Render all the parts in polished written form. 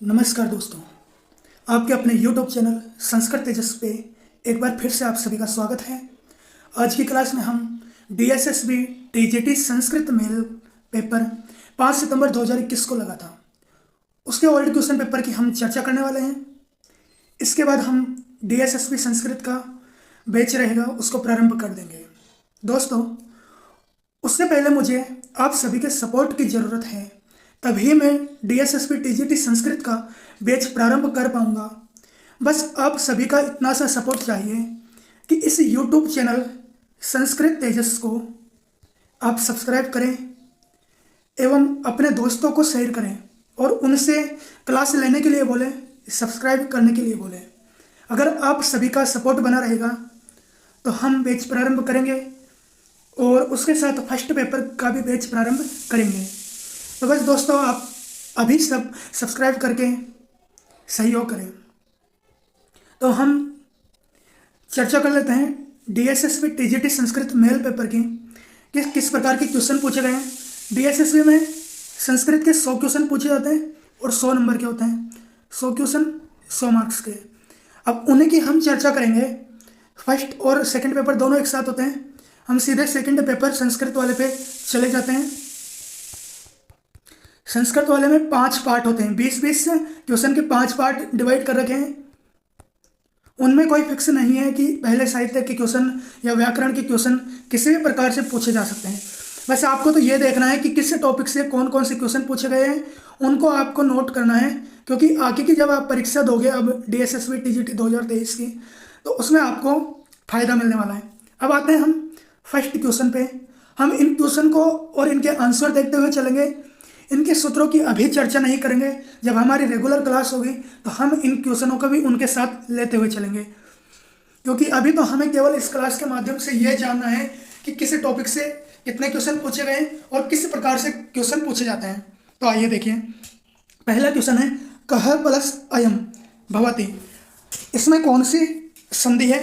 नमस्कार दोस्तों, आपके अपने YouTube चैनल संस्कृत तेजस पे एक बार फिर से आप सभी का स्वागत है। आज की क्लास में हम DSSB TGT Sanskrit male paper 5 सितंबर 2021 को लगा था, उसके ओल्ड क्वेश्चन पेपर की हम चर्चा करने वाले हैं। इसके बाद हम DSSB संस्कृत का बैच रहेगा उसको प्रारंभ कर देंगे। दोस्तों, उससे पहले मुझे आप सभी के सपोर्ट की ज़रूरत है, तभी मैं DSSB TGT संस्कृत का बैच प्रारंभ कर पाऊंगा। बस आप सभी का इतना सा सपोर्ट चाहिए कि इस YouTube चैनल संस्कृत तेजस को आप सब्सक्राइब करें एवं अपने दोस्तों को शेयर करें और उनसे क्लास लेने के लिए बोलें, सब्सक्राइब करने के लिए बोलें। अगर आप सभी का सपोर्ट बना रहेगा तो हम बैच प्रारंभ करेंगे और उसके साथ फर्स्ट पेपर का भी बैच प्रारंभ करेंगे। तो बस दोस्तों, आप अभी सब सब्सक्राइब करके सहयोग करें। तो हम चर्चा कर लेते हैं DSSB TGT Sanskrit male paper की किस प्रकार के क्वेश्चन पूछे गए हैं। DSSB में संस्कृत के 100 क्वेश्चन पूछे जाते हैं और 100 नंबर के होते हैं। 100 क्वेश्चन 100 मार्क्स के। अब उन्हीं की हम चर्चा करेंगे। फर्स्ट और सेकंड पेपर दोनों एक साथ होते हैं। हम सीधे सेकंड पेपर संस्कृत वाले पे चले जाते हैं। संस्कृत वाले में 5 पार्ट होते हैं। 20-20 क्वेश्चन के 5 पार्ट डिवाइड कर रखे हैं। उनमें कोई फिक्स नहीं है कि पहले साहित्य के क्वेश्चन या व्याकरण के क्वेश्चन किसी भी प्रकार से पूछे जा सकते हैं। बस आपको तो ये देखना है कि किस टॉपिक से कौन कौन से क्वेश्चन पूछे गए हैं, उनको आपको नोट करना है। क्योंकि आगे की जब आप परीक्षा दोगे अब DSSB TGT 2023 की, तो उसमें आपको फायदा मिलने वाला है। अब आते हैं हम फर्स्ट क्वेश्चन पे। हम इन क्वेश्चन को और इनके आंसर देखते हुए चलेंगे। इनके सूत्रों की अभी चर्चा नहीं करेंगे। जब हमारी रेगुलर क्लास होगी तो हम इन क्वेश्चनों को भी उनके साथ लेते हुए चलेंगे, क्योंकि अभी तो हमें केवल इस क्लास के माध्यम से यह जानना है कि किस टॉपिक से कितने क्वेश्चन पूछे गए और किस प्रकार से क्वेश्चन पूछे जाते हैं। तो आइए देखिए, पहला क्वेश्चन है कह प्लस अयम भवति। इसमें कौन सी संधि है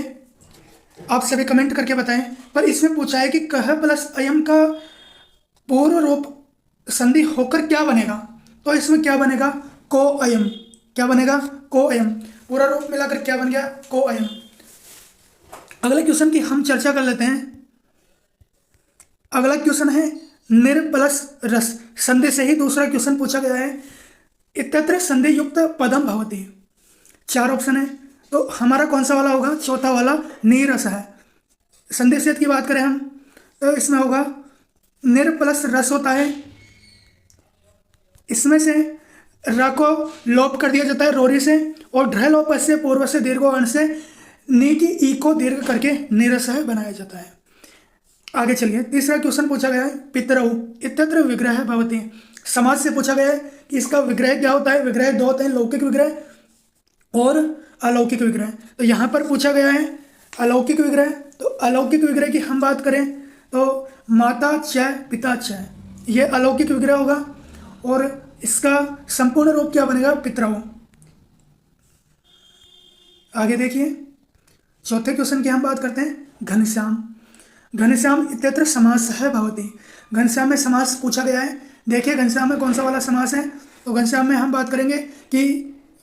आप सभी कमेंट करके बताएं। पर इसमें पूछा है कि कह प्लस अयम का पूर्व रूप संधि होकर क्या बनेगा। तो इसमें क्या बनेगा, को अयम। क्या बनेगा, को अयम। पूरा रूप मिलाकर क्या बन गया, को अयम। अगले क्वेश्चन की हम चर्चा कर लेते हैं। अगला क्वेश्चन है निर प्लस रस। संधि से ही दूसरा क्वेश्चन पूछा गया है। इत्यत्र संधि युक्त पदम भवति। 4 ऑप्शन है, तो हमारा कौन सा वाला होगा, चौथा वाला नीरस है। संधि सेध की बात करें हम तो इसमें होगा निर प्लस रस होता है। इसमें से र को लोप कर दिया जाता है रोरी से, और ढ्र लोप से पूर्व से दीर्घ वर्ण से नी की ई को दीर्घ करके निरस बनाया जाता है। आगे चलिए, तीसरा क्वेश्चन पूछा गया है पितरऊ इत्यत्र विग्रह भवति। समाज से पूछा गया है कि इसका विग्रह क्या होता है। विग्रह 2 होते हैं, लौकिक विग्रह और अलौकिक विग्रह। तो यहाँ पर पूछा गया है अलौकिक विग्रह। तो अलौकिक विग्रह की हम बात करें तो माता च पिता च, ये अलौकिक विग्रह होगा और इसका संपूर्ण रूप क्या बनेगा, पितरऊ। आगे देखिए, चौथे क्वेश्चन की हम बात करते हैं घनश्याम। घनश्याम इत्यत्र समासः भवति। घनश्याम में समास पूछा गया है। देखिए घनश्याम में कौन सा वाला समास है। तो घनश्याम में हम बात करेंगे कि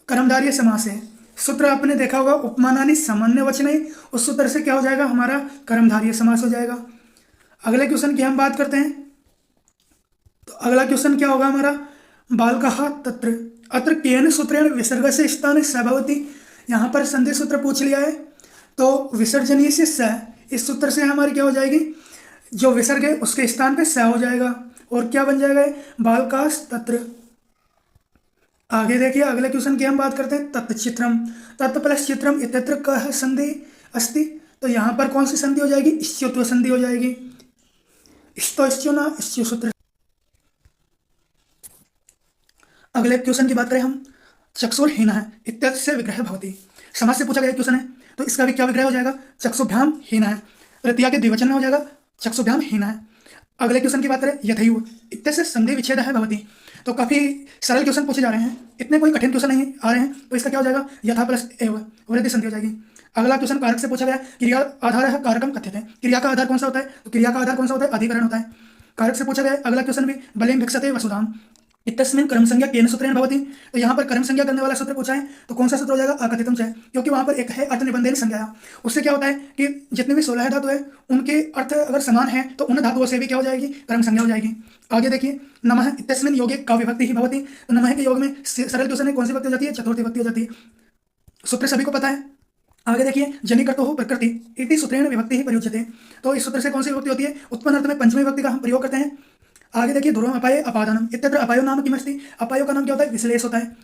कर्मधारय समास है। सूत्र आपने देखा होगा उपमानानि सामान्य वचने, उस सूत्र से क्या हो जाएगा, हमारा कर्मधारय समास हो जाएगा। अगले क्वेश्चन की हम बात करते हैं। तो अगला क्वेश्चन क्या होगा हमारा, बालकः तत्र अत्र केन सूत्रेण विसर्ग से स्थान स भवति। यहाँ पर संधि सूत्र पूछ लिया है, तो विसर्जनीय से स, इस सूत्र से हमारी क्या हो जाएगी, जो विसर्ग है उसके स्थान पे स हो जाएगा और क्या बन जाएगा, बालकास तत्र। आगे देखिए, अगले क्वेश्चन की हम बात करते हैं तत्चित्रम। तत् प्लस चित्रम इत्यत्र कह संधि अस्ति। तो यहाँ पर कौन सी संधि हो जाएगी, इष्युत्व संधि हो जाएगी। इस्तो इष्यो ना इष्यो सूत्र। अगले क्वेश्चन की बात करें हम, चक्षुर्हीनः इत्यत्र से विग्रह भवति। समाज से पूछा गया क्वेश्चन है, तो इसका भी क्या विग्रह हो जाएगा, चक्षुभ्याम हीनः। तृतीया के द्विवचन में हो जाएगा चक्षुभ्याम हीनः। अगले क्वेश्चन की बात करें यथैव इत्यस्य संधि विच्छेदः भवति। तो काफी सरल क्वेश्चन पूछे जा रहे हैं, इतने कोई कठिन क्वेश्चन नहीं आ रहे हैं। तो इसका क्या हो जाएगा, यथा प्लस एव वृद्धि संधि हो जाएगी। अगला क्वेश्चन कारक से पूछा गया, क्रिया आधार है कारकम कथ्यते। क्रिया का आधार कौन सा होता है, तो क्रिया का आधार कौन सा होता है, अधिकरण होता है। कारक से पूछा गया अगला क्वेश्चन भी बलिम भिक्षते वसुधाम। इत्यस्मिन् कर्म संज्ञा केन सूत्रेण भवति। तो यहाँ पर कर्म संज्ञा करने वाला सूत्र पूछा है, तो कौन सा सूत्र हो जाएगा? अकथितम च है, क्योंकि वहां पर एक है अर्थ निबंधन संज्ञा। उससे क्या होता है कि जितने भी 16 धातु है उनके अर्थ अगर समान है तो उन धातुओं से भी क्या हो जाएगी? कर्म संज्ञा हो जाएगी। आगे देखिए, नमः इत्यस्मिन् योगे का विभक्ति ही भवति। तो नमः के योग में सरल क्वेश्चन है, कौन सी विभक्ति हो जाती है? चतुर्थी विभक्ति हो जाती है। सूत्र सभी को पता है। आगे देखिए, जनिकर्तो हो प्रकृति इति सूत्रेण विभक्ति ही प्रयुज्यते। तो इस सूत्र से कौन सी विभक्ति होती है? उत्पन्न अर्थ में पंचमी विभक्ति का हम प्रयोग करते हैं। आगे देखिए, ध्रुवम अपाये अपादानम इत्यत्र अपायो नाम किमस्ति। अपायो का नाम क्या होता है? विश्लेष होता है,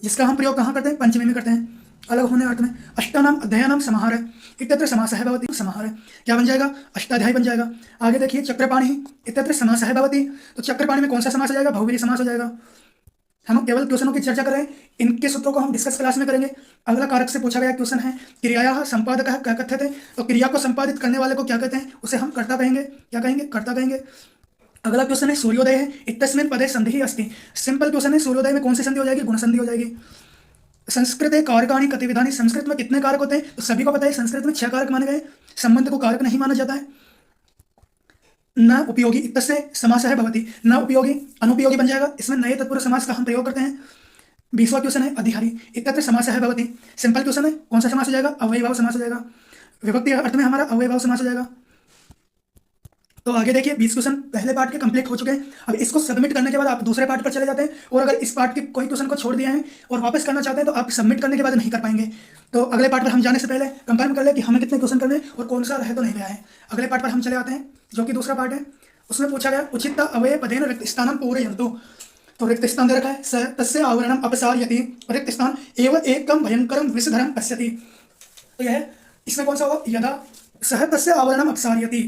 जिसका हम प्रयोग कहाँ करते हैं? पंचमी में करते हैं, अलग होने अर्थ में। अष्टानाम अध्यायानाम समाहार इत्यत्र समासः भवति। समाहार क्या बन जाएगा? अष्टाध्यायी बन जाएगा। आगे देखिए, चक्रपाणि इत्यत्र समासः भवति। तो चक्रपाणि में कौन सा समास हो जाएगा? बहुव्रीहि समास हो जाएगा। हम केवल क्वेश्चनों की चर्चा कर रहे हैं, इनके सूत्रों को हम डिस्कस क्लास में करेंगे। अगला कारक से पूछा गया क्वेश्चन है, क्रियायाः संपादकः क्या कथ्यते। तो क्रिया को संपादित करने वाले को क्या कहते हैं? उसे हम कर्ता कहेंगे। क्या कहेंगे? कर्ता कहेंगे। अगला क्वेश्चन है, सूर्योदय है इत्यस्मिन् पदे संधि अस्ति। सिंपल क्वेश्चन है, सूर्योदय में कौन सी संधि हो जाएगी? गुण संधि हो जाएगी। संस्कृते कारकाणि कतिविधानि। संस्कृत में कितने कारक होते हैं? तो सभी को पता है, संस्कृत में 6 कारक माने गए। संबंध को कारक नहीं माना जाता है। न उपयोगी इत्यस्य समासः भवति। न उपयोगी अनुपयोगी बन जाएगा, इसमें नए तत्पुरुष समास का हम प्रयोग करते हैं। 20वां क्वेश्चन है, अधिहारी इत्यत्र समासः भवति। सिंपल क्वेश्चन है, कौन सा समास हो जाएगा? अव्ययीभाव समास हो जाएगा। विभक्ति अर्थ में हमारा अव्ययीभाव समास हो जाएगा। तो आगे देखिए, 20 क्वेश्चन पहले पार्ट के कंप्लीट हो चुके हैं। अब इसको सबमिट करने के बाद आप दूसरे पार्ट पर चले जाते हैं, और अगर इस पार्ट के कोई क्वेश्चन को छोड़ दिया है और वापस करना चाहते हैं तो आप सबमिट करने के बाद नहीं कर पाएंगे। तो अगले पार्ट पर हम जाने से पहले कंफर्म कर ले कि हमें कितने क्वेश्चन करने और कौन सा रहे तो नहीं रहा है। अगले पार्ट पर हम चले आते हैं, जो कि दूसरा पार्ट है। उसमें पूछा गया, उचित अवय पदेन रिक्त स्थानं पूरयन्तु। तो रिक्त स्थान दे रखा है, स तस्य आवरणम अपसारयति। रिक्त स्थान एव एकम भयंकरम विषधरम पश्यति। तो यह इसमें कौन सा होगा? यदा सह तस्य आवरणम अपसारयति,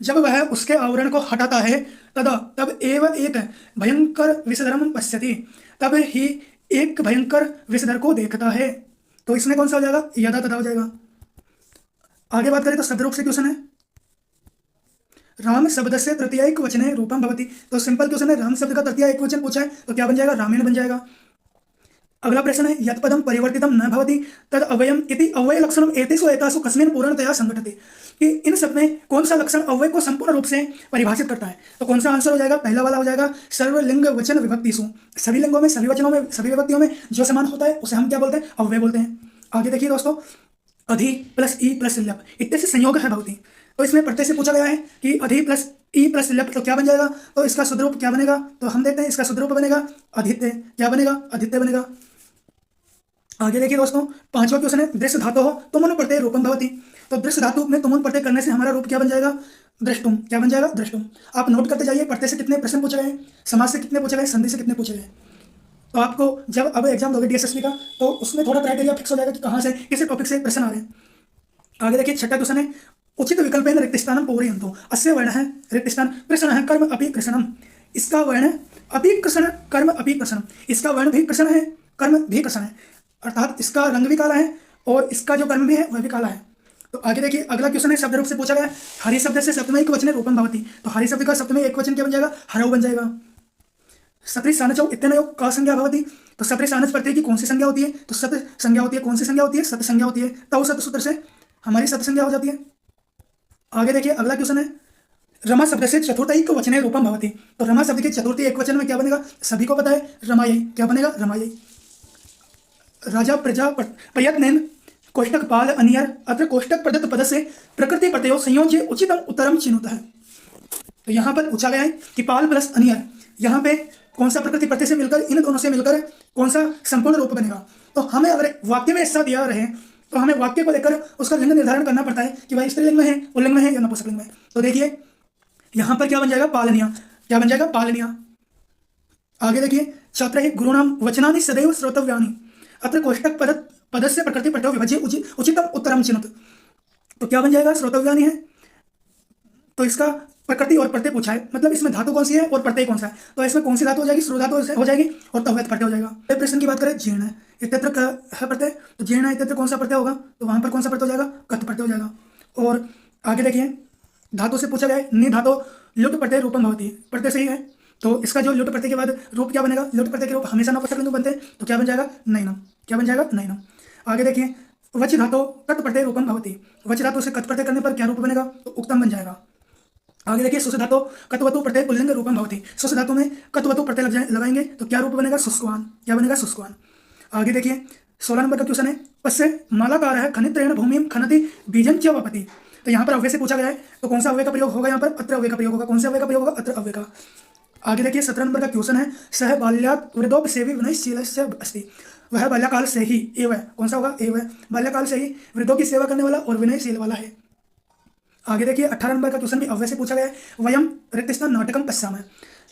जब वह उसके आवरण को हटाता है, तदा तब एव एक भयंकर विषधरम पश्यति, तब ही एक भयंकर विषधर को देखता है। तो इसमें कौन सा हो जाएगा? यदा तदा हो जाएगा। आगे बात करें तो शब्द रूप से क्वेश्चन है, राम शब्द से तृतीयक वचने रूपम भवति। तो सिंपल क्वेश्चन है, राम शब्द का तृतीय एक वचन पूछा है तो क्या बन जाएगा? रामेण बन जाएगा। अगला प्रश्न है, यत् पदम परिवर्तितम न भवति तद अव्ययम इति अव्यय लक्षणम एतेषु एतासु कस्मिन् पूर्णतया संघटते। कि इन सब में कौन सा लक्षण अव्यय को संपूर्ण रूप से परिभाषित करता है? तो कौन सा आंसर हो जाएगा? पहला वाला हो जाएगा, सर्वलिंग वचन विभक्तिषु। सभी लिंगों में, सभी वचनों में, सभी विभक्तियों में जो समान होता है उसे हम क्या बोलते हैं? अव्यय बोलते हैं। आगे देखिए दोस्तों, अधि प्लस ई प्लस लप इत्यस्य संयोग है भवति। तो इसमें प्रत्यय से पूछा गया है कि अधि प्लस ई प्लस लप, तो क्या बन जाएगा? तो इसका शुद्धरूप क्या बनेगा? तो हम देखते हैं, इसका शुद्धरूप बनेगा अधित्य। क्या बनेगा? अधित्य बनेगा। आगे देखिए दोस्तों, 5वां क्वेश्चन है, दृश्य धातु हो तुमन प्रत्यय रूपम भवति। तो दृश्य धातु में तुमन प्रत्यय करने से हमारा रूप क्या बन जाएगा? दृष्टुम। क्या बन जाएगा? दृष्टुम। आप नोट करते जाइए, प्रत्यय से कितने प्रश्न पूछे गए, समास से कितने पूछे गए, संधि से कितने पूछे गए। तो आपको जब अब एग्जाम दोगे डीएसएसबी का, तो उसमें थोड़ा क्राइटेरिया फिक्स हो जाएगा कि कहाँ से, किस टॉपिक से प्रश्न आ रहे हैं। आगे देखिए, 6वां क्वेश्चन है, उचित विकल्पेन रिक्त स्थानं पूरयन्तु। अस्य वर्ण है रिक्त स्थान कृष्ण है कर्म अपि कृष्णम। इसका वर्ण अपि कृष्ण कर्म अपि कृष्णम। इसका वर्ण भी कृष्ण है, कर्म भी कृष्ण है, अर्थात इसका रंग भी काला है और इसका जो कर्म भी है वह भी काला है। तो आगे देखिए, अगला क्वेश्चन है, शब्द रूप से पूछा गया, हरि शब्द से सप्तमी एक वचन रूपम भवति। तो हरि शब्द का सप्तमी एक वचन क्या बन जाएगा? हरौ बन जाएगा। सप्तमी सानचौ इत्यनयोः का संज्ञा भवति। तो सप्तमी सानच प्रत्यय की कौन सी संज्ञा होती है? तो सत संज्ञा होती है। कौन सी संज्ञा होती है? सत संज्ञा होती है। तौ सत सूत्र से हमारी सत संज्ञा हो जाती है। आगे देखिए, अगला क्वेश्चन है, रमा शब्द से चतुर्थैक वचने रूपम भवति। तो रमा शब्द के चतुर्थी एक वचन में क्या बनेगा? सभी को पता है, रमायै। क्या बनेगा? रमायै। राजा प्रजा प्रयत्नेन कोष्टक पाल अनियर अत्र कोष्टक प्रदत्त पद से प्रकृति प्रत्ययो संयोज्य उचितम उत्तरम चिनुतः। तो यहाँ पर पूछा गया है कि पाल प्लस अनियर, यहाँ पे कौन सा प्रकृति प्रत्यय से मिलकर, इन दोनों से मिलकर कौन सा संपूर्ण रूप बनेगा। तो हमें अगर वाक्य में ऐसा दिया रहे तो हमें वाक्य को लेकर उसका लिंग निर्धारण करना पड़ता है कि भाई स्त्रीलिंग में है, पुल्लिंग में है या नपुंसकलिंग में है। तो देखिए यहाँ पर क्या बन जाएगा? पालनिया। क्या बन जाएगा? पालनिया। आगे देखिए, छात्र है, गुरुणाम वचनानि सदैव श्रोतव्यानि अत्र कोष्टक पदस्य प्रकृति प्रत्ययो विभज्य उचितम उत्तरम चिनुत। तो क्या बन जाएगा? श्रोतव्यानि है, तो इसका प्रकृति और प्रत्यय पूछा है, मतलब इसमें धातु कौन सी है और प्रत्यय कौन सा है। तो इसमें कौन सी धातु हो जाएगी? श्रु धातु हो जाएगी और तव्यत प्रत्यय हो जाएगा। प्रश्न की बात करें, जीर्ण इत्यत्र है प्रत्यय, तो जीर्ण इत्यत्र कौन सा प्रत्यय होगा? तो वहां पर कौन सा प्रत्यय हो जाएगा? कथ प्रत्यय हो जाएगा। और आगे देखिए, धातु से पूछा गया है, नि धातु लुट प्रत्यय रूपम भवति। प्रत्यय सही है, तो इसका जो लुट प्रत्यय के बाद रूप क्या बनेगा? लुट प्रत्यय के रूप हमेशा नपुंसकलिंग बनते हैं, तो क्या बन जाएगा? नैनम। क्या बन जाएगा? नैनम। आगे देखिए, वच धातु कट प्रत्यय रूपम भवति। वच धातु से कट प्रत्यय करने पर क्या रूप बनेगा? तो उक्तम बन जाएगा। आगे देखिए शुष्क धातु कत्वतु प्रत्यय पुल्लिंग रूपम भवति। शुष्क धातु में कत्वतु प्रत्यय लगाएंगे तो क्या रूप बनेगा? शुष्कवान। क्या बनेगा? शुष्कवान। आगे देखिए 16 नंबर का क्वेश्चन है, पश्य मालाकार है खनित्रेण भूमिम खनति बीजं च वपति। तो यहाँ पर अव्यय से पूछा गया है, तो कौन सा अव्यय का प्रयोग होगा? यहाँ पर अत्र अव्यय का प्रयोग होगा। कौन सा अव्यय का प्रयोग होगा? अत्र अव्यय का। आगे देखिए 17 नंबर का क्वेश्चन है, सह बाल्यात् वृद्धोपसेवी विनयशीलस्य अस्ति। वह बाल्यकाल से ही एवं, कौन सा होगा? एवं। बाल्यकाल से ही वृद्धों की सेवा करने वाला और विनयशील वाला है। आगे देखिए 18 नंबर का क्वेश्चन भी अव्यय से पूछा गया है, वयम रिक्तस्थान नाटकम पश्यामः।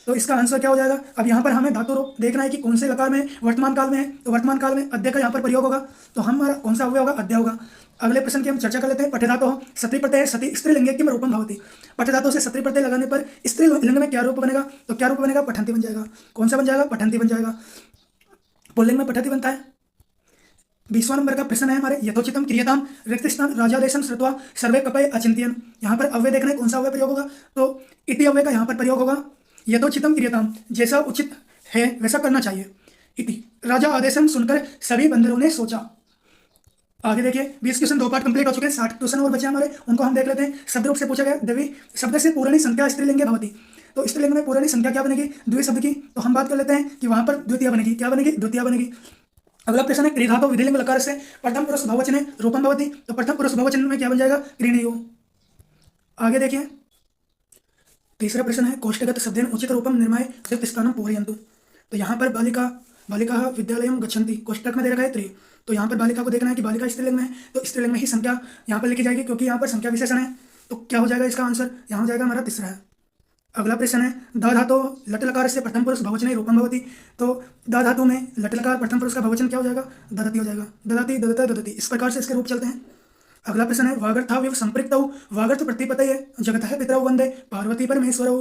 तो इसका आंसर क्या हो जाएगा? अब यहाँ पर हमें धातु रूप देखना है कि कौन से लकार में वर्तमान काल में है, तो वर्तमान काल में अद्य का यहाँ पर प्रयोग होगा, तो हमारा कौन सा अव्यय होगा? अद्य होगा। अगले प्रश्न की हम चर्चा कर लेते हैं। पठधातु सती प्रत्यय सती स्त्रीलिंगे किम रूपम भवति। पठधातु से सती प्रत्यय लगाने पर स्त्रीलिंग में क्या रूप बनेगा? तो क्या रूप बनेगा? पठंती बन जाएगा। कौन सा बन जाएगा? पठंती बन जाएगा। पुल्लिंग में पठंती बनता है। 20वां नंबर का प्रश्न है हमारे, यथोचितम क्रियताम रिक्तस्थान राजादेशम श्रुत्वा सर्वे कपय अचिंत्यन। यहाँ पर अव्यय देखना है कौन सा अव्यय प्रयोग होगा? तो इति अव्यय का यहाँ पर प्रयोग होगा। यथोचितम क्रियताम, जैसा उचित है वैसा करना चाहिए। इति राजा आदेशम सुनकर सभी बंदरों ने सोचा। आगे देखिए 20 क्वेश्चन 2 पार्ट कंप्लीट हो चुके हैं, 60 क्वेश्चन और बचे हमारे, उनको हम देख लेते हैं। शब्द रूप से पूछा गया, द्वि शब्द से पूर्णी संख्या स्त्रीलिंगे भवति। तो स्त्रीलिंग में पूर्णी संख्या क्या बनेगी? द्वि शब्द की। तो हम बात कर लेते हैं कि वहां पर द्वितीय बनेगी। क्या बनेगी? द्वितीय बनेगी। अगला प्रश्न है, क्रीधातु विधिलिंग लकार से प्रथम पुरुष बहुवचन है रूपम भवति। तो प्रथम पुरुष बहुवचन में क्या बन जाएगा? क्रीणयो। आगे देखिए तीसरा प्रश्न है, कोष्ठगत शब्देन उचित रूपम निर्माय रिक्त स्थानम पूरयन्तु। तो यहाँ पर बालिका विद्यालयम गच्छन्ति, कोष्ठक में दे रखा है त्रि। तो यहाँ पर बालिका को देखना है कि बालिका स्त्रीलिंग में है, तो स्त्रीलिंग में ही संख्या यहाँ पर लिखी जाएगी, क्योंकि यहाँ पर संख्या विशेषण है। तो क्या हो जाएगा इसका आंसर? यहाँ हो जाएगा हमारा तीसरा है। अगला प्रश्न है, दा धातु लट लकार से प्रथम पुरुष बहुवचने रूपम भवति। तो दा धातु में लट लकार प्रथम पुरुष का बहुवचन क्या हो जाएगा? ददति हो जाएगा। ददति ददत ददति, इस प्रकार से इसके रूप चलते हैं। अगला प्रश्न है, वागर्थाविव संपृक्तौ वागर्थ प्रतिपतये जगतः पितरौ वंदे पार्वती परमेश्वरौ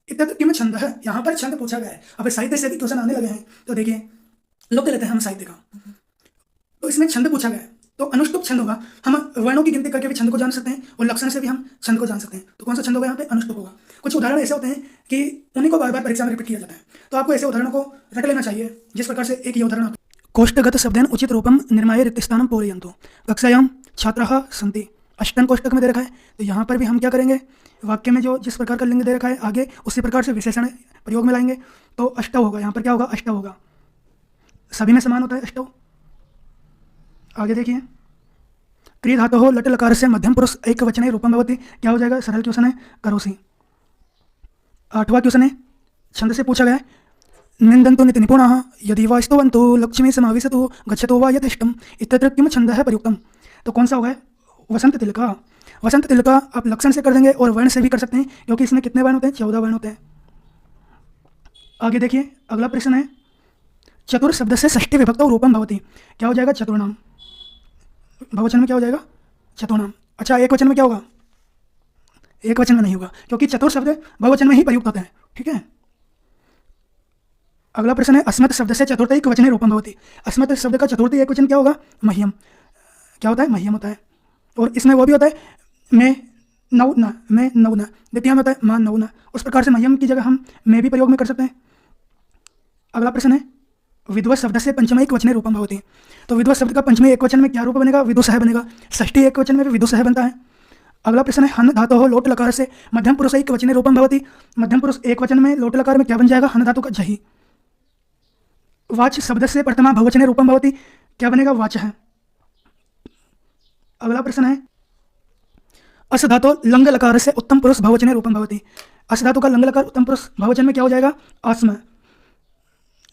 इत्यादि किम छंद है। यहाँ पर छंद पूछा गया है। अब साहित्य से भी क्वेश्चन आने लगे हैं, तो देखिए लोग लेते हैं हम साहित्य का, तो इसमें छंद पूछा गया है, तो अनुष्टुप छंद होगा। हम वर्णों की गिनती करके भी छंद को जान सकते हैं और लक्षण से भी हम छंद को जान सकते हैं। तो कौन सा छंद होगा? यहाँ पे अनुष्टुप होगा। कुछ उदाहरण ऐसे होते हैं कि उन्हीं को बार बार परीक्षा में रिपीट किया जाता है, तो आपको ऐसे उदाहरणों को रट लेना चाहिए। जिस प्रकार से एक ये उदाहरण, कोष्ठगत शब्देन उचित रूपम निर्माय रिक्तस्थानम पूरयन्तु। कक्षायां छात्राः सन्ति, अष्टम कोष्ठक में दे रखा है, तो यहाँ पर भी हम क्या करेंगे? वाक्य में जो जिस प्रकार का लिंग दे रखा है आगे उसी प्रकार से विशेषण प्रयोग में लाएंगे, तो अष्टव होगा। यहाँ पर क्या होगा? अष्टव होगा। सभी में समान होता है अष्टव। आगे देखिए, क्री धातु हो लट लकार से मध्यम पुरुष एक वचने रूपम भवति। क्या हो जाएगा? सरल क्वेश्चन है, करोसी। 8वां क्वेश्चन है, छंद से पूछा गया है, निंदन्तु निति निपुणाः यदि वा स्तुवन्तु लक्ष्मी समाविशतु गच्छतो वा यथेष्टम् इत्यत्र किम छंद है प्रयुक्तम। तो कौन सा होगा? वसंत तिलका। वसंत तिलका आप लक्षण से कर देंगे और वर्ण से भी कर सकते हैं, क्योंकि इसमें कितने वर्ण होते हैं? 14 वर्ण होते हैं। आगे देखिए अगला प्रश्न है, चतुर शब्द से षष्ठी विभक्तौ रूपम भवति। क्या हो जाएगा? चतुर्नाम। बहुवचन में क्या हो जाएगा? चतुर्नाम। अच्छा, एक वचन में क्या होगा? एक वचन में नहीं होगा, क्योंकि चतुर शब्द बहुवचन में ही प्रयुक्त होते हैं। ठीक है। अगला प्रश्न है, अस्मत् शब्द से चतुर्थ एक वचने रूपम भवति। अस्मत् शब्द का चतुर्थ एक वचन क्या होगा? मह्यम। क्या होता है? मह्यम होता है। और इसमें वो भी होता है, मैं नौ न, मैं नौ न। द्वितीय में होता है मान नौ न। उस प्रकार से मह्यम की जगह हम मैं भी प्रयोग में कर सकते हैं। अगला प्रश्न है, विद्वत शब्द से पंचम एक वचने रूपम भवति। तो विद्वत शब्द का पंचमी एक वचन में क्या रूप बनेगा? विदुषः बनेगा। षष्ठी एक वचन में भी विदुषः बनता है। अगला प्रश्न है, हन धातु हो लोट लकार से मध्यम पुरुष एक वचने रूपम भवति। मध्यम पुरुष एक वचन में लोट लकार में क्या बन जाएगा? हन धातु का जही। वाच शब्द से प्रथमा बहुवचने रूपम भवति। क्या बनेगा? वाच है। अगला प्रश्न है, अस धातु लंग लकार से उत्तम पुरुष बहुवचने रूपम भवति। अस धातु का लंग लकार उत्तम पुरुष बहुवचन में क्या हो जाएगा? आस्म।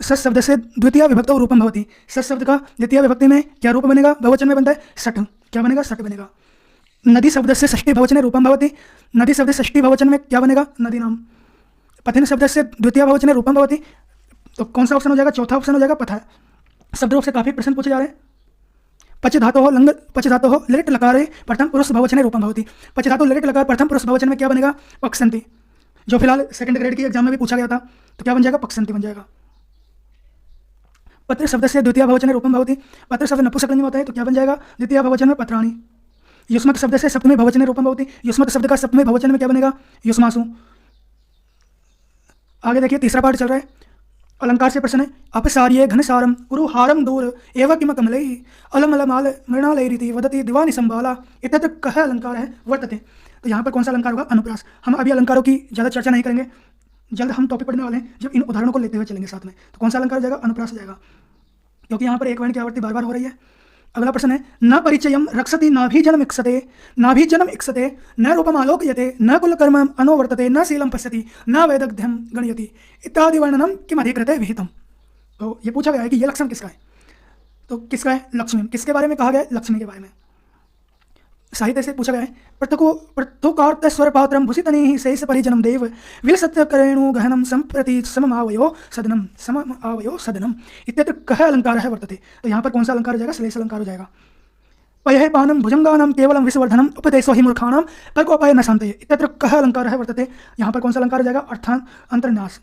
सस शब्द से द्वितीय विभक्तौ रूपम भवति। सस शब्द का द्वितीय विभक्ति में क्या रूप बनेगा? बहुवचन में बनता है सठ। क्या बनेगा? सठ बनेगा। नदी शब्द से षष्ठी बहुवचने रूपम भवति। नदी शब्द से षष्ठी बहुवचन में क्या बनेगा? नदी नाम। पथिन शब्द से द्वितीय बहुवचने रूपम भवति। तो कौन सा ऑप्शन हो जाएगा? चौथा ऑप्शन हो जाएगा पथ। शब्द रूप से काफी प्रश्न पूछे जा रहे हैं। पच धातु हो लिट लकारे प्रथम पुरुष बहुवचने रूपम भवति। पच धातु लिट लकार प्रथम पुरुष बहुवचन में क्या बनेगा? पक्षंति, जो फिलहाल सेकंड ग्रेड की एग्जाम में भी पूछा गया था। तो क्या बन जाएगा? पक्षंति बन जाएगा। पत्र शब्द से द्वितीय बहुवचने रूपम भवति। पत्र शब्द नपुंसकलिंग में होता है, तो क्या बन जाएगा? द्वितीय बहुवचन में पत्राणि। युष्मत शब्द से सप्तमी बहुवचने रूपम भवति। युष्मत शब्द का सप्तमी बहुवचन में क्या बनेगा? युष्मासु। आगे देखिए तीसरा पार्ट चल रहा है, अलंकार से प्रश्न है, अपसार्ये घनसारम कुरु हारम दूर एव किम कमलैः अलमलमाल मृणालैरिति वदति दिवानि संबाला इत्यत्र कः अलंकार है वर्तते। तो यहाँ पर कौन सा अलंकार होगा? अनुप्रास। हम अभी अलंकारों की ज़्यादा चर्चा नहीं करेंगे, जल्द हम टॉपिक पढ़ने वाले हैं जब इन उदाहरणों को लेते हुए चलेंगे साथ में। तो कौन सा अलंकार हो जाएगा? अनुप्रास हो जाएगा, क्योंकि यहाँ पर एक वर्ण की आवृत्ति बार बार हो रही है। अगला प्रश्न है, न परिचयम रक्षति नाभिजनम इक्षते न रूपम आलोकयते न कुलकर्म अनुवर्तते न शीलम पश्यति न वैदग्ध्यम गणयति इत्यादि वर्णनम किम अधिकृते विहितम। तो ये पूछा गया है कि ये लक्षण किसका है? तो किसका है? लक्ष्मी। किसके बारे में कहा गया है? लक्ष्मी के बारे में। साहित्य से पूछा गया है, पृथुकार्त स्वर पात्रम भूषितनि शेष परिजनम देव विलसत्य करेणु गहनम संप्रति सममावयो सदनम इत्यत्र कह अलंकार है वर्तते। तो यहाँ पर कौन सा अलंकार हो जाएगा? श्लेष अलंकार हो जाएगा। पयः पानम भुजंगानाम केवलम विषवर्धनम उपदेशो हि मूर्खाणाम तर्कोपाय न शान्तये इत्यत्र कह अलंकार है वर्तते। यहाँ पर कौन सा अलंकार हो जाएगा? अर्थान अंतर्न्यास।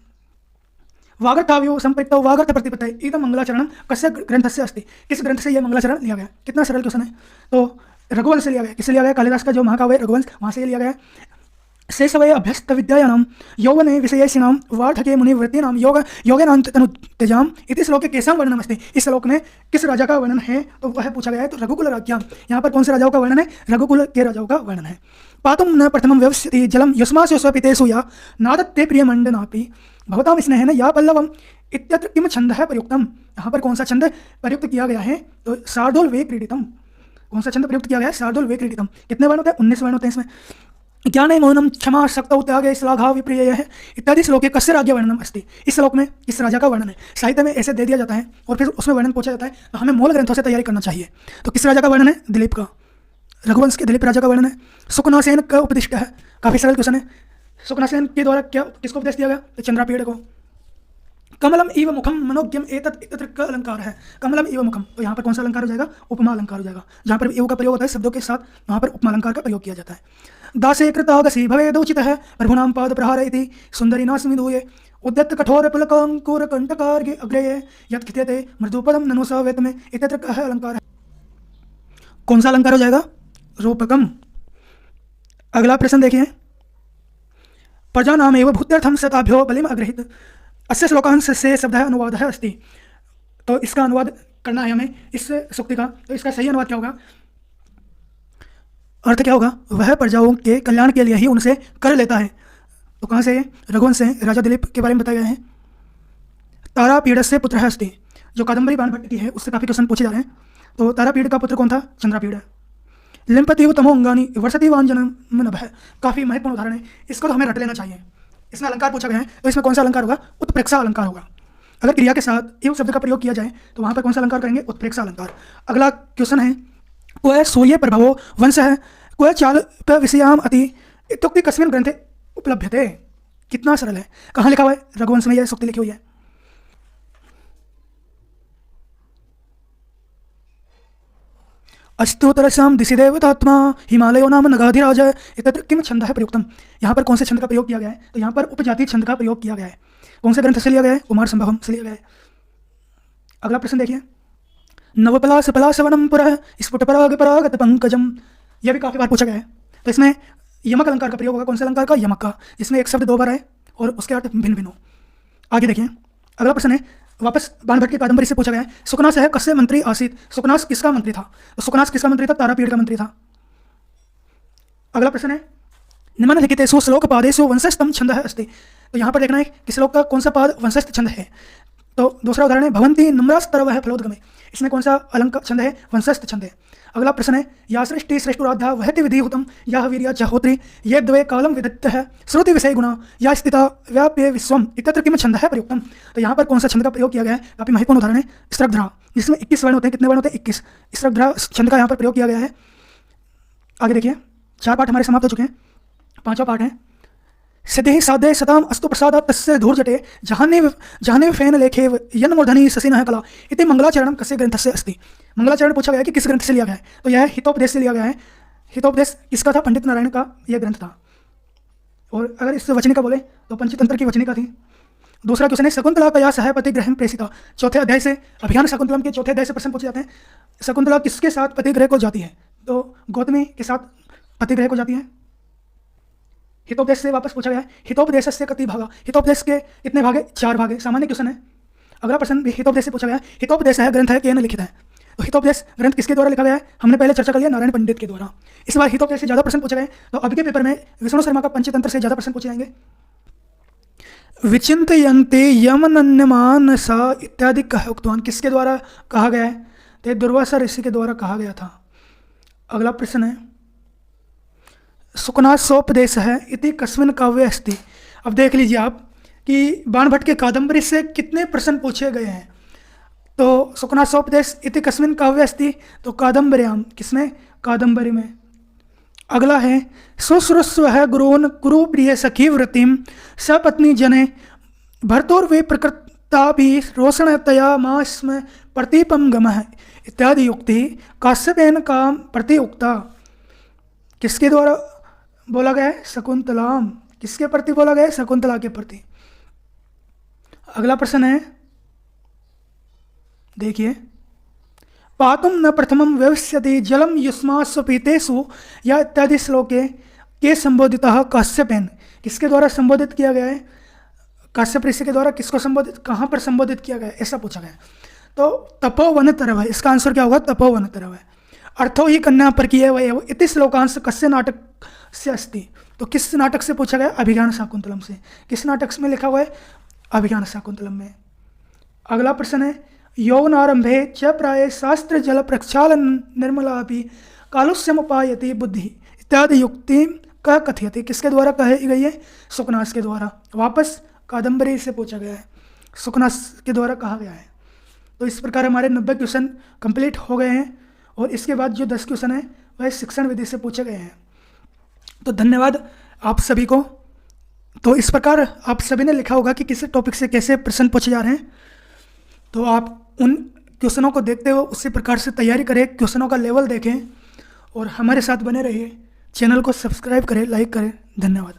वागर्थाव्यो संपृक्तौ वागर्थ प्रतिपत्तये इदं मंगलाचरणम कस्य ग्रंथस्य अस्ति। किस ग्रंथ से यह मंगलाचरण लिया गया? कितना सरल क्वेश्चन है। तो रघुवंश से लिया गया। किससे लिया गया? कालिदास का जो महाकाव्य रघुवंश, वहाँ से लिया गया। शेषवय अभ्यस्त विद्यायानां यौवने विषयेषिणां वार्धके मुनिवृत्तीनां योगेनान्ततनुतेजाम् इति श्लोके केषां वर्णनम् अस्ति। इस श्लोक में किस राजा का वर्णन है? तो वह पूछा गया है। तो रघुकुल राज्ञां, यहाँ पर कौन से राजाओं का वर्णन है? रघुकुल के राजाओं का वर्णन है। पातुं न प्रथमं व्यवस्यति जलं युष्मासु स्वपितेषु या नादत्ते प्रियमण्डनापि भवतां स्नेहेन या पल्लवम् इत्यत्र किम छन्दः प्रयुक्तम्। यहाँ पर कौन सा छंद प्रयुक्त किया गया है? तो शार्दूल वे क्रीडितम्। कौन सा छंद प्रयुक्त किया गया है? शार्दूल वे क्रीडितम्। कितने वर्ण होते हैं? 19 वर्ण होते हैं इसमें। ज्ञाने मौनम क्षमा शक्तौ त्यागे श्लाघा विप्रियः इत्यादि श्लोके कस्य राज्य वर्णनम अस्ति। इस श्लोक में किस राजा का वर्णन है? साहित्य में ऐसे दे दिया जाता है और फिर उसमें वर्णन पूछा जाता है, तो हमें मूल ग्रंथों से तैयारी करना चाहिए। तो किस राजा का वर्णन है? दिलीप का। रघुवंश के दिलीप राजा का वर्णन है। सुकनासेन का उपदिष्ट है। काफी सरल क्वेश्चन है। सुकनासेन के द्वारा क्या किसको उपदेश दिया गया? तो चंद्रापीड़ को। कमलम इव मुखम मनोज्ञम एतत् इत्यत्र का अलंकार है। कमलम इव मुखम, तो यहाँ पर कौन सा अलंकार हो जाएगा? उपमा अलंकार हो जाएगा। जहाँ पर इव का प्रयोग होता है शब्दों के साथ, वहाँ पर उपमा अलंकार का प्रयोग किया जाता है। दासे कृतागसी भवेदुचितः प्रभुनां पाद प्रहार इति सुंदरी नास्मि दूये उद्यत कठोर पुलकांकुर कंटकार्गे अग्रये यत् खित्यते मृदुपदम ननु सवेतमे इत्यत्र कह अलंकार है। कौन सा अलंकार हो जाएगा? रूपकम। अगला प्रश्न देखिए, प्रजानामेव भूत्यर्थम शताभ्यो बलिम अग्रहित अस्य श्लोकांश से शब्द अनुवाद है अस्ति। तो इसका अनुवाद करना है हमें इस सूक्ति का। तो इसका सही अनुवाद क्या होगा? अर्थ क्या होगा? वह प्रजाओं के कल्याण के लिए ही उनसे कर लेता है। तो कहाँ से? रघुवंश से राजा दिलीप के बारे में बताया गया है। तारापीड़ से पुत्र है अस्ति। जो कादम्बरी बाण भट्ट की है उससे काफी क्वेश्चन पूछे जा रहे हैं। तो तारापीड़ का पुत्र कौन था? चंद्रापीड़। लिम्पति तमोंगानी वर्षति वांजनम नभः, काफी महत्वपूर्ण उदाहरण है। इसको तो हमें रट लेना चाहिए। इसमें अलंकार पूछा गया है, तो इसमें कौन सा अलंकार होगा? उत्प्रेक्षा अलंकार होगा। अगर क्रिया के साथ इव शब्द का प्रयोग किया जाए तो वहाँ पर कौन सा अलंकार करेंगे? उत्प्रेक्षा अलंकार। अगला क्वेश्चन है, क्व सूर्य प्रभवो वंश है क्व चाल विषयाम अति इत्युक्ति कस्मिन् ग्रंथे उपलभ्यते। कितना सरल है। कहाँ लिखा हुआ है? रघुवंश में यह सूक्ति लिखी हुई है। अस्तोतरसाम दिशि देवतात्मा हिमालयो नाम नगाधिराज इत्यत्र किम छंदः प्रयुक्तम। यहाँ पर कौन से छंद का प्रयोग किया गया है? तो यहाँ पर उपजाति छंद का प्रयोग किया गया है। कौन से ग्रंथ से लिया गया है? कुमार संभवम से लिया गया है। अगला प्रश्न देखिए, नवपलास पलासवनम पुरः स्फुटपराग परागत पंकजम। यह भी काफी बार पूछा गया है। तो इसमें यमक अलंकार का प्रयोग होगा। कौन से अलंकार का? यमक का, जिसमें एक शब्द 2 बार आए और उसके अर्थ भिन्न भिन्न हो। आगे देखिए, अगला प्रश्न है, वापस बाण भट्ट की कादंबरी से पूछा गया है, सुकनास है कस्य मंत्री आसीत। सुकनास किसका मंत्री था? तो सुकनास किसका मंत्री था? तारापीड़ का मंत्री था। अगला प्रश्न है, निम्नलिखितेषु श्लोक पादेषु वंशस्थम छंदः अस्ति। तो यहाँ पर देखना है कि श्लोक का कौन सा पाद वंशस्थ छंद है। तो दूसरा उदाहरण है, भवंती नम्रास्तरवः फलोद्गमे। इसमें कौन सा अलंकार छंद है? वंशस्थ छंद है। अगला प्रश्न है, या सृष्टि श्रेष्ठुराध्या वहति विधिहुतम या वीर्या च होत्री ये द्वे कालम विदत्तः श्रुति विषय गुणा या स्थिता व्याप्य विश्वम इत्यत्र किम छंदः प्रयुक्तम। तो यहाँ पर कौन सा छंद का प्रयोग किया गया है? काफी महत्वपूर्ण उदाहरण है स्त्रग्ध्रा, जिसमें 21 वर्ण होते हैं। कितने वर्ण होते हैं? 21। स्त्रग्ध्रा छंद का यहाँ पर प्रयोग किया गया है। आगे देखिए, 4 पाठ हमारे समाप्त हो चुके हैं। 5वां पाठ है, सिद्धि साधे सताम अस्तु प्रसाद तस्य धूर्जटे जहाने फेन लेखेव यन मूर्धनि ससिनः कला इति मंगलाचरणम कस्य ग्रंथस्य अस्ति। मंगलाचरण पूछा गया है कि किस ग्रंथ से लिया गया है? तो यह हितोपदेश से लिया गया है। हितोपदेश किसका था? पंडित नारायण का यह ग्रंथ था। और अगर इस वचनिका बोले तो पंचतंत्र की वचनिका थी। दूसरा क्वेश्चन है, शकुंतला कया सह पतिग्रह प्रेषिता। चौथे अध्याय से, अभियान शकुंतलम के चौथे अध्याय से प्रश्न पूछे जाते हैं। शकुंतला किसके साथ पतिग्रह को जाती है? तो गौतमी के साथ पतिग्रह को जाती है। हितोपदेश से वापस पूछा गया है, हितोपदेश से कति भागा। हितोपदेश के कितने भागे? 4 भागे। सामान्य क्वेश्चन है। अगला प्रश्न भी हितोपदेश से पूछा गया है, हितोपदेश है ग्रंथ है केन लिखित है। तो हितोपदेश ग्रंथ किसके द्वारा लिखा गया है? हमने पहले चर्चा कर लिया, नारायण पंडित के द्वारा। इस बार हितोपदेश से ज़्यादा प्रश्न पूछे गए, तो अभी के पेपर में विष्णु शर्मा का पंचतंत्र से ज़्यादा प्रश्न पूछे जाएंगे। विचिंतयन्ते यमनन्यमानसा इत्यादि कह उक्तवान, किसके द्वारा कहा गया है? तो दुर्वासा ऋषि के द्वारा कहा गया था। अगला प्रश्न है सुकनासोपदेश है इति कस्मिन् काव्ये अस्ति। अब देख लीजिए आप कि बाणभट्ट के कादंबरी से कितने प्रश्न पूछे गए हैं। तो सुकनासोपदेश इति कस्मिन् काव्ये अस्ति, तो कादंबर्याम, किसमें? कादंबरी में। अगला है शुश्रूषव है गुरून् कुरु प्रिय सखी व्रतिम सपत्नी जने भर्तुर्वे प्रकृता भी रोषणतया मास्म प्रतीपम गमः इत्यादि युक्ति काश्यपेन काम प्रति उक्ता। किसके द्वारा बोला गया है? शकुंतलाम। किसके प्रति बोला गया है? शकुंतला के प्रति। अगला प्रश्न है, देखिए, पातुम न प्रथमम व्यवस्यति जलम युष्मासु पीतेषु या इत्यादि श्लोके के संबोधितः काश्यपेन। किसके द्वारा संबोधित किया गया है? काश्यप ऋषि के द्वारा। किसको संबोधित, कहाँ पर संबोधित किया गया है, ऐसा पूछा गया है। तो तपोवन तरव है, इसका आंसर क्या होगा? तपोवन तरव है। अर्थो ही कन्या पर किए वह इति श्लोकांश कस्य नाटक से अस्ति। तो किस नाटक से पूछा गया? अभिज्ञान शाकुंतलम से। किस नाटक में लिखा हुआ है? अभिज्ञान शाकुंतलम में। अगला प्रश्न है यौवनारंभे च प्राय शास्त्र जल प्रक्षालन निर्मला भी कालुष्यमुपायति बुद्धि इत्यादि युक्ति का कथयति। किसके द्वारा कही गई है? सुकनास के द्वारा। वापस कादंबरी से पूछा गया है, सुकनास के द्वारा कहा गया है। तो इस प्रकार हमारे 90 क्वेश्चन कंप्लीट हो गए हैं और इसके बाद जो 10 क्वेश्चन है वह शिक्षण विधि से पूछे गए हैं। तो धन्यवाद आप सभी को। तो इस प्रकार आप सभी ने लिखा होगा कि किस टॉपिक से कैसे प्रश्न पूछे जा रहे हैं। तो आप उन क्वेश्चनों को देखते हुए उसी प्रकार से तैयारी करें, क्वेश्चनों का लेवल देखें और हमारे साथ बने रहिए। चैनल को सब्सक्राइब करें, लाइक करें। धन्यवाद।